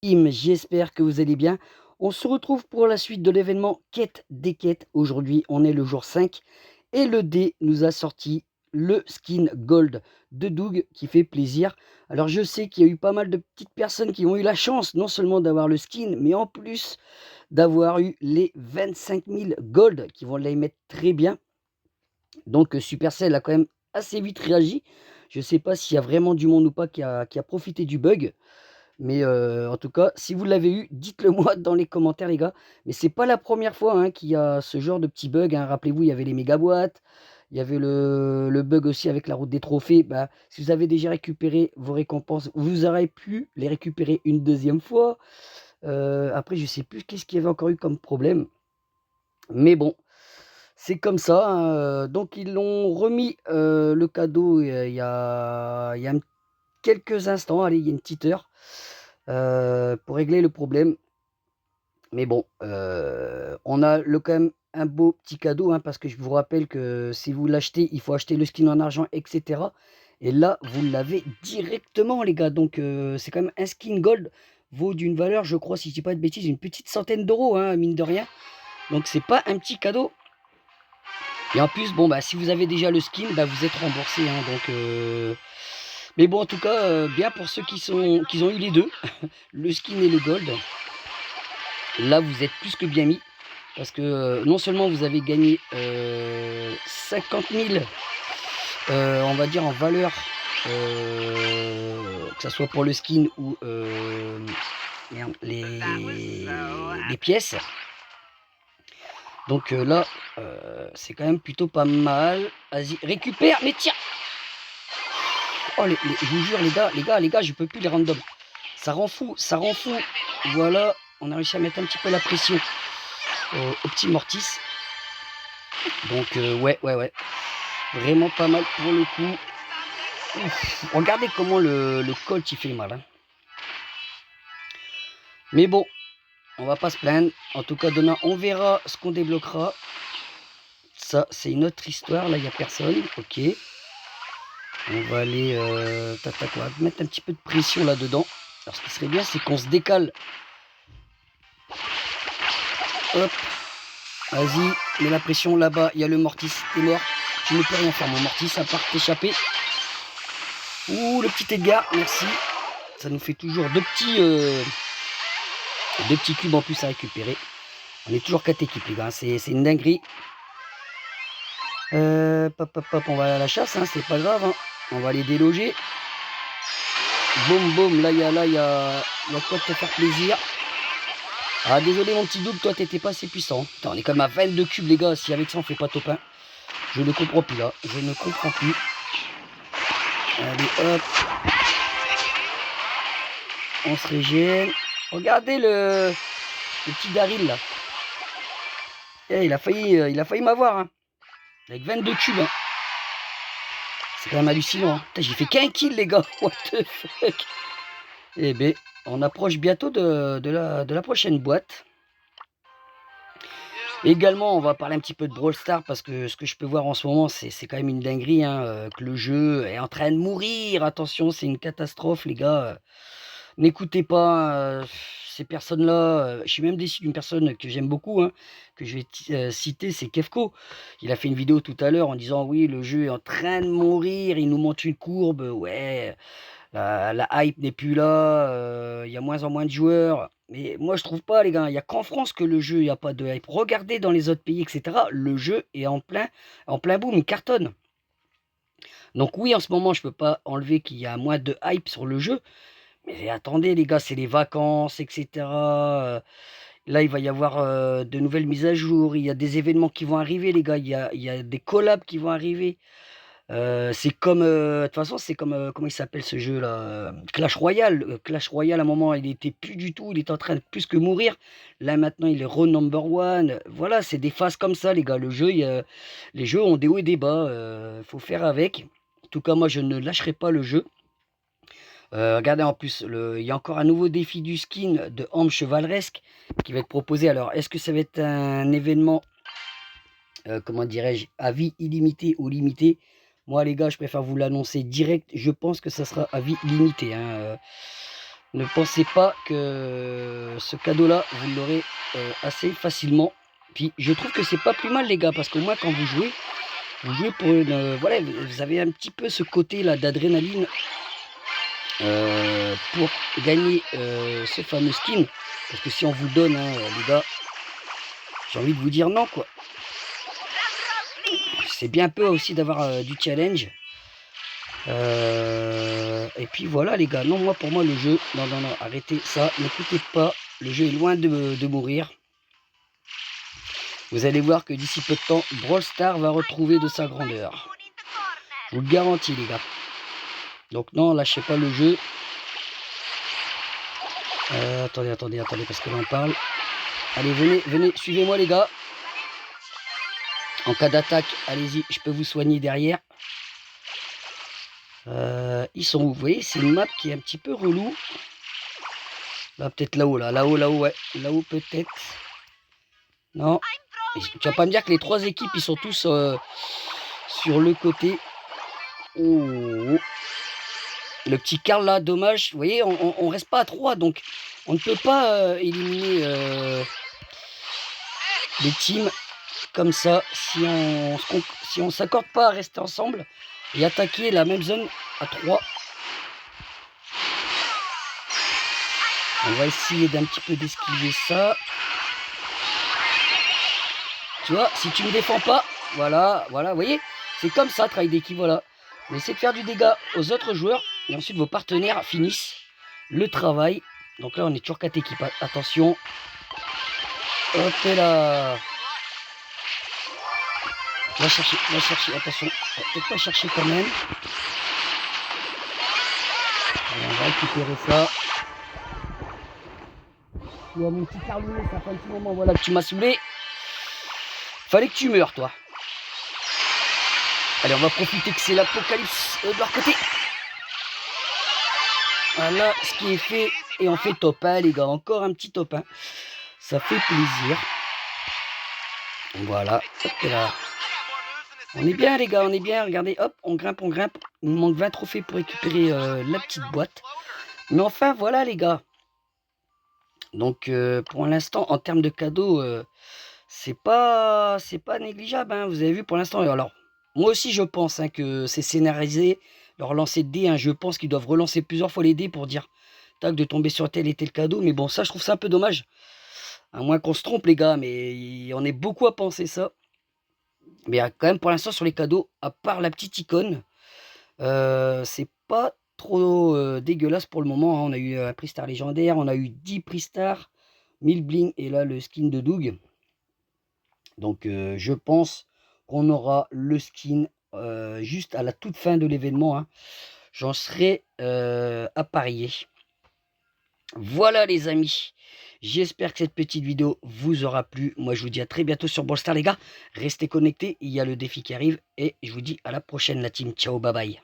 J'espère que vous allez bien. On se retrouve pour la suite de l'événement Quête des quêtes. Aujourd'hui, on est le jour 5 et le dé nous a sorti le skin Gold de Doug qui fait plaisir. Alors je sais qu'il y a eu pas mal de petites personnes qui ont eu la chance non seulement d'avoir le skin, mais en plus d'avoir eu les 25 000 Gold qui vont les mettre très bien. Donc Supercell a quand même assez vite réagi. Je ne sais pas s'il y a vraiment du monde ou pas qui a profité du bug. Mais en tout cas, si vous l'avez eu, dites-le moi dans les commentaires les gars. Mais c'est pas la première fois, hein, qu'il y a ce genre de petit bug, hein. Rappelez-vous, il y avait les méga boîtes, il y avait le bug aussi avec la route des trophées. Bah, si vous avez déjà récupéré vos récompenses, vous aurez pu les récupérer une deuxième fois. Après je sais plus qu'est-ce qu'il y avait encore eu comme problème. Mais bon, c'est comme ça, hein, donc ils l'ont remis, le cadeau, il y a quelques instants, allez, il y a une petite heure. Pour régler le problème. Mais bon, on a quand même un beau petit cadeau, hein, parce que je vous rappelle que si vous l'achetez, il faut acheter le skin en argent, et cetera. Et là, vous l'avez directement, les gars. Donc, c'est quand même un skin gold, vaut d'une valeur, je crois, si je dis pas de bêtises, une petite centaine d'euros, hein, mine de rien. Donc, c'est pas un petit cadeau. Et en plus, bon, bah, si vous avez déjà le skin, bah, vous êtes remboursé, hein, donc, mais bon, en tout cas, bien pour ceux qui ont eu les deux, le skin et le gold. Là, vous êtes plus que bien mis. Parce que non seulement vous avez gagné 50 000, on va dire en valeur, que ça soit pour le skin ou merde, les pièces. Donc là, c'est quand même plutôt pas mal. Vas-y, récupère, mais tiens. Oh, je vous jure, les gars, je peux plus les random. Ça rend fou, ça rend fou. Voilà, on a réussi à mettre un petit peu la pression au petit Mortis. Donc ouais. Vraiment pas mal pour le coup. Ouf, regardez comment le Colt il fait mal, hein. Mais bon, on va pas se plaindre. En tout cas, demain, on verra ce qu'on débloquera. Ça, c'est une autre histoire. Là, il n'y a personne. Ok. On va aller... on va mettre un petit peu de pression là-dedans. Alors, ce qui serait bien, c'est qu'on se décale. Hop. Vas-y, mets la pression là-bas. Il y a le Mortis. T'es mort. Tu ne peux rien faire, mon Mortis, à part t'échapper. Ouh, le petit Edgar. Merci. Ça nous fait toujours deux petits cubes en plus à récupérer. On est toujours 4 équipes, les gars. C'est une dinguerie. On va aller à la chasse, hein, c'est pas grave, hein. On va les déloger. Boum, boum, là, il y a quoi de te faire plaisir. Ah, désolé, mon petit double, toi, t'étais pas assez puissant. Putain, on est quand même à 22 cubes, les gars. Si avec ça, on fait pas top 1. Je ne comprends plus, là. Je ne comprends plus. Allez, hop. On se régène. Regardez le petit Daryl, là. Eh, il a failli m'avoir, hein. Avec 22 cubes, hein. C'est quand même hallucinant, hein. Putain, j'ai fait qu'un kill, les gars. What the fuck. Eh ben, on approche bientôt de la prochaine boîte. Également, on va parler un petit peu de Brawl Stars parce que ce que je peux voir en ce moment, c'est quand même une dinguerie, hein, que le jeu est en train de mourir. Attention, c'est une catastrophe, les gars. N'écoutez pas ces personnes-là. Je suis même déçu d'une personne que j'aime beaucoup, hein, que je vais citer, c'est Kefko. Il a fait une vidéo tout à l'heure en disant oui, le jeu est en train de mourir, il nous montre une courbe, ouais. La hype n'est plus là, il y a moins en moins de joueurs. Mais moi je trouve pas les gars, il y a qu'en France que le jeu, il y a pas de hype. Regardez dans les autres pays, et cetera, le jeu est en plein boom, il cartonne. Donc oui, en ce moment, je peux pas enlever qu'il y a moins de hype sur le jeu, mais attendez les gars, c'est les vacances, et cetera. Là, il va y avoir, de nouvelles mises à jour, il y a des événements qui vont arriver les gars, il y a des collabs qui vont arriver. C'est comme, de toute façon, c'est comme, comment il s'appelle ce jeu-là? Clash Royale. Clash Royale, à un moment, il était plus du tout, il était en train de plus que mourir. Là, maintenant, il est number one. Voilà, c'est des phases comme ça, les gars. Les jeux ont des hauts et des bas, faut faire avec. En tout cas, moi, je ne lâcherai pas le jeu. Regardez, en plus, il y a encore un nouveau défi du skin de Homme Chevaleresque qui va être proposé. Alors, est-ce que ça va être un événement, comment dirais-je, à vie illimitée ou limitée? Moi, les gars, je préfère vous l'annoncer direct. Je pense que ça sera à vie limitée, hein. Ne pensez pas que ce cadeau-là, vous l'aurez assez facilement. Puis je trouve que c'est pas plus mal les gars, parce qu'au moins quand vous jouez pour une... voilà, vous avez un petit peu ce côté-là d'adrénaline pour gagner ce fameux skin. Parce que si on vous donne, hein, les gars, j'ai envie de vous dire non quoi. C'est bien peu aussi d'avoir du challenge. Et puis voilà les gars, non, pour moi le jeu, non, arrêtez ça, n'écoutez pas, le jeu est loin de mourir. Vous allez voir que d'ici peu de temps, Brawl Stars va retrouver de sa grandeur. Je vous le garantis les gars. Donc non, lâchez pas le jeu. Attendez, parce que là on parle. Allez, venez, suivez-moi les gars. En cas d'attaque, allez-y, je peux vous soigner derrière. Ils sont où? Vous voyez, c'est une map qui est un petit peu relou. Là, peut-être là-haut, ouais. Là-haut, peut-être. Non. Et tu vas pas me dire que les trois équipes, ils sont tous sur le côté. Oh. Le petit Karl là, dommage. Vous voyez, on reste pas à 3, donc on ne peut pas éliminer des teams comme ça si on s'accorde pas à rester ensemble et attaquer la même zone à 3. On va essayer d'un petit peu d'esquiver ça. Tu vois, si tu me défends pas, voilà, vous voyez, c'est comme ça, travail d'équipe, voilà. Vous essayez de faire du dégât aux autres joueurs et ensuite vos partenaires finissent le travail. Donc là, on est toujours 4 équipes. Attention. Hop là. Va chercher, attention. Peut-être pas chercher quand même. Allez, on va récupérer ça. Tu vois, mon petit Carlounet, ça fait un petit moment, voilà, que tu m'as saoulé. Fallait que tu meurs, toi. Allez, on va profiter que c'est l'apocalypse de leur côté. Voilà ce qui est fait. Et on fait top 1, les gars. Encore un petit top 1. Ça fait plaisir. Voilà. Hop là. On est bien, les gars. On est bien. Regardez, hop, on grimpe. Il nous manque 20 trophées pour récupérer la petite boîte. Mais enfin, voilà, les gars. Donc, pour l'instant, en termes de cadeaux, c'est pas négligeable. Hein. Vous avez vu pour l'instant. Alors, moi aussi, je pense que c'est scénarisé. Leur lancer de dés, hein, je pense qu'ils doivent relancer plusieurs fois les dés pour dire tac, de tomber sur tel et tel cadeau. Mais bon, ça, je trouve ça un peu dommage. À moins qu'on se trompe, les gars, mais on est beaucoup à penser ça. Mais quand même, pour l'instant, sur les cadeaux, à part la petite icône, c'est pas trop dégueulasse pour le moment. Hein. On a eu un prix star légendaire, on a eu 10 prix stars, 1000 bling et là, le skin de Doug. Donc, je pense qu'on aura le skin juste à la toute fin de l'événement. Hein. J'en serai à parier. Voilà les amis, j'espère que cette petite vidéo vous aura plu. Moi je vous dis à très bientôt sur Brawl Stars les gars. Restez connectés, il y a le défi qui arrive. Et je vous dis à la prochaine la team. Ciao, bye bye.